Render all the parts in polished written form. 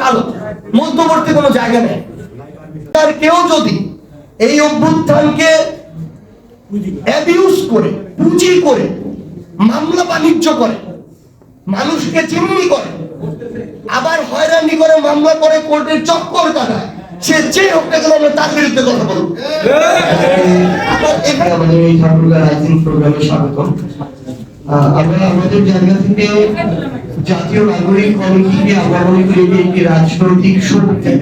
আলো, মধ্যবর্তী কোনো জায়গা নেই। আর কেউ যদি এই অভ্যুত্থানকে অ্যাবিউজ করে, পুঁজি করে, মামলা বাণিজ্য করে, মানুষকে চিমনি করে, আবার হয়রানি করে, মামলা করে, কোর্টের চক্কর কাটায়, সে যে হোক না কেন আমরা তার বিরুদ্ধে কথা বলবো। এখানে আমাদের এই ঠাকুরগাঁ রাইজিং প্রোগ্রামে স্বাগতম। আমরা আমাদের জায়গা থেকে জাতীয় নাগরিক কমিটিকে আমরা মনে করি যে একটি রাজনৈতিক শক্তি।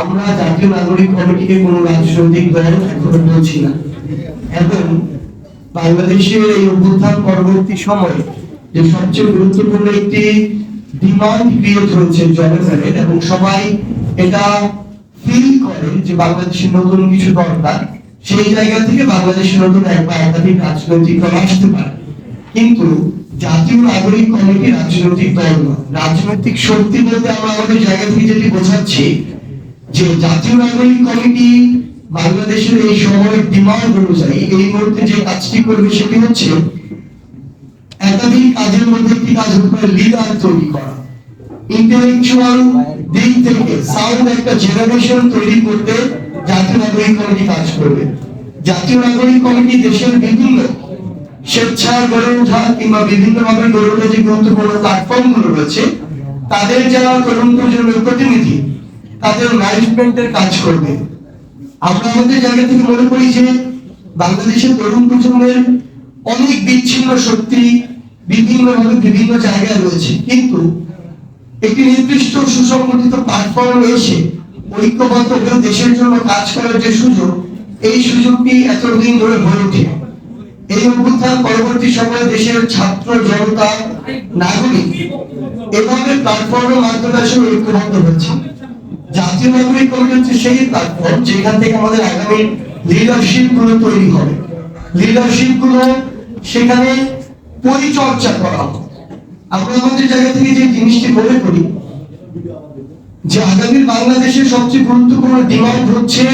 আমরা জাতীয় নাগরিক কমিটিকে কোনো রাজনৈতিক দল এখনো বলছি না, এবং বাংলাদেশের এই অভ্যুত্থান পরবর্তী সময়ে যে সবচেয়ে গুরুত্বপূর্ণ একটি ডিমান্ড ক্রিয়েট হয়েছে জনগণের, এবং সবাই এটা ফিল করে যে বাংলাদেশের নতুন কিছু দরকার, সেই জায়গা থেকে বাংলাদেশের নতুন এক বা একাধিক রাজনৈতিক দল আসতে পারে। কিন্তু জাতীয় নাগরিক কমিটি রাজনৈতিক দল নয়। রাজনৈতিক শক্তি বলতে আমরা আমাদের জায়গা থেকে যেটি বোঝাচ্ছি যে জাতীয় নাগরিক কমিটি বাংলাদেশের এই সময়ের ডিমান্ড অনুযায়ী এই মুহূর্তে যে কাজটি করবে সেটি হচ্ছে একাধিক কাজের মধ্যে একটি কাজ হতে পারে লিডার তৈরি করা, ইন্টেলেকচুয়াল দিক থেকে সাউন্ড একটা জেনারেশন তৈরি করতে জাতীয় নাগরিক কমিটি কাজ করবে। জাতীয় নাগরিক কমিটি দেশের বিভিন্ন স্বেচ্ছায় গড়ে ওঠা কিংবা বিভিন্ন ভাবে গড়ে ওঠা যে গুরুত্বপূর্ণ প্ল্যাটফর্ম গুলো রয়েছে, তাদের যারা তরুণ প্রজন্মের প্রতিনিধি, তাদের ম্যানেজমেন্টের কাজ করবে। আমরা আমাদের জায়গা থেকে মনে করি যে বাংলাদেশের তরুণ প্রজন্মের অনেক বিচ্ছিন্ন শক্তি বিভিন্ন ভাবে বিভিন্ন জায়গায় রয়েছে, কিন্তু একটি নির্দিষ্ট সুসংগঠিত প্ল্যাটফর্ম এসে ঐক্যবদ্ধ হয়ে দেশের জন্য কাজ করার যে সুযোগ, এই সুযোগটি এতদিন ধরে হয়ে ওঠে। এই অভ্যুত্থান পরবর্তী সময়ে দেশের ছাত্র জনতা, নাগরিক এভাবে প্ল্যাটফর্মের মাধ্যমে আসলে ঐক্যবদ্ধ হচ্ছে। জাতীয় নাগরিক কমিটি হচ্ছে সেই প্ল্যাটফর্ম যেখান থেকে আমাদের আগামী লিডারশিপ গুলো তৈরি হবে, লিডারশিপ গুলো সেখানে পরিচর্যা করা হবে। আমরা আমাদের জায়গা থেকে যে জিনিসটি মনে করি যে আগামী বাংলাদেশের সবচেয়ে গুরুত্বপূর্ণ ডিমান্ড হচ্ছে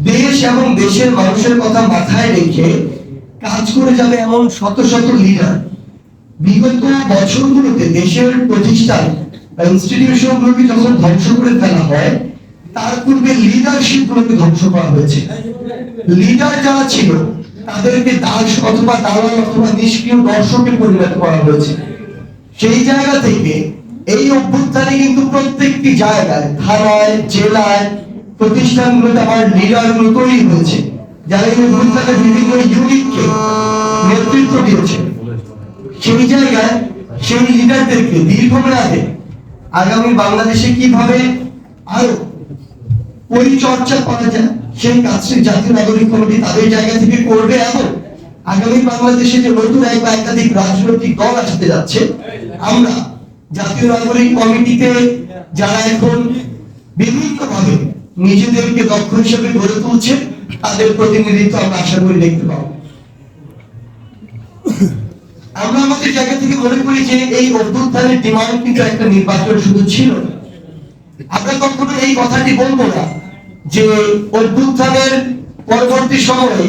দেশ এবং দেশের মানুষের কথা মাথায় রেখে কাজ করে যাবে এমন শত শত লিডার। বিগত বছরগুলোতে দেশের প্রতিষ্ঠান বা ইনস্টিটিউশন গুলোকে যখন ধ্বংস করে ফেলা হয়, তার পূর্বে লিডারশিপ গুলোকে ধ্বংস করা হয়েছে। লিডার যারা ছিল তাদেরকে দাস অথবা দালাল অথবা নিষ্ক্রিয় দর্শকে পরিণত করা হয়েছে। সেই জায়গা থেকে এই অভ্যুত্থানে কিন্তু প্রত্যেকটি জায়গায়, থানায়, জেলায়, প্রতিষ্ঠানগুলোতে আমার লিডার গুলো তৈরি হয়েছে, যারা এই অভ্যুত্থানে বিভিন্ন ইউনিটকে নেতৃত্ব দিয়েছে। সেই জায়গায় সেই লিডারদেরকে দীর্ঘমেয়াদে আগামী বাংলাদেশে কিভাবে আরো পরিচর্যা করা যায় সেই কাজটি জাতীয় নাগরিক কমিটি তাদের জায়গা থেকে করবে, এবং আগামী বাংলাদেশে যে নতুন এক বা একাধিক রাজনৈতিক দল আসতে যাচ্ছে, আমরা জাতীয় নাগরিক কমিটিতে যারা এখন বিভিন্ন ভাবে নিজেদেরকে দক্ষ হিসেবে গড়ে তুলছে, তাদের প্রতিনিধিত্ব আমরা আশা করি দেখতে পাবো। আমরা আমাদের জায়গা থেকে মনে করি যে এই অভ্যুত্থানের ডিমান্ড কিন্তু একটা নির্বাচন শুধু ছিল না। আমরা কখনো এই কথাটি বলবো না যে অভ্যুত্থানের পরবর্তী সময়ে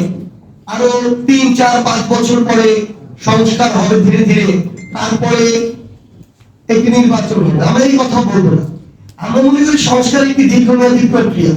আরো 3, 4, 5 বছর পরে সংস্কার হবে ধীরে ধীরে, তারপরে একটি নির্বাচন হবে। আমরা এই কথা বলবো না। আমরা মনে করি সংস্কার একটি দীর্ঘমেয়াদী প্রক্রিয়া।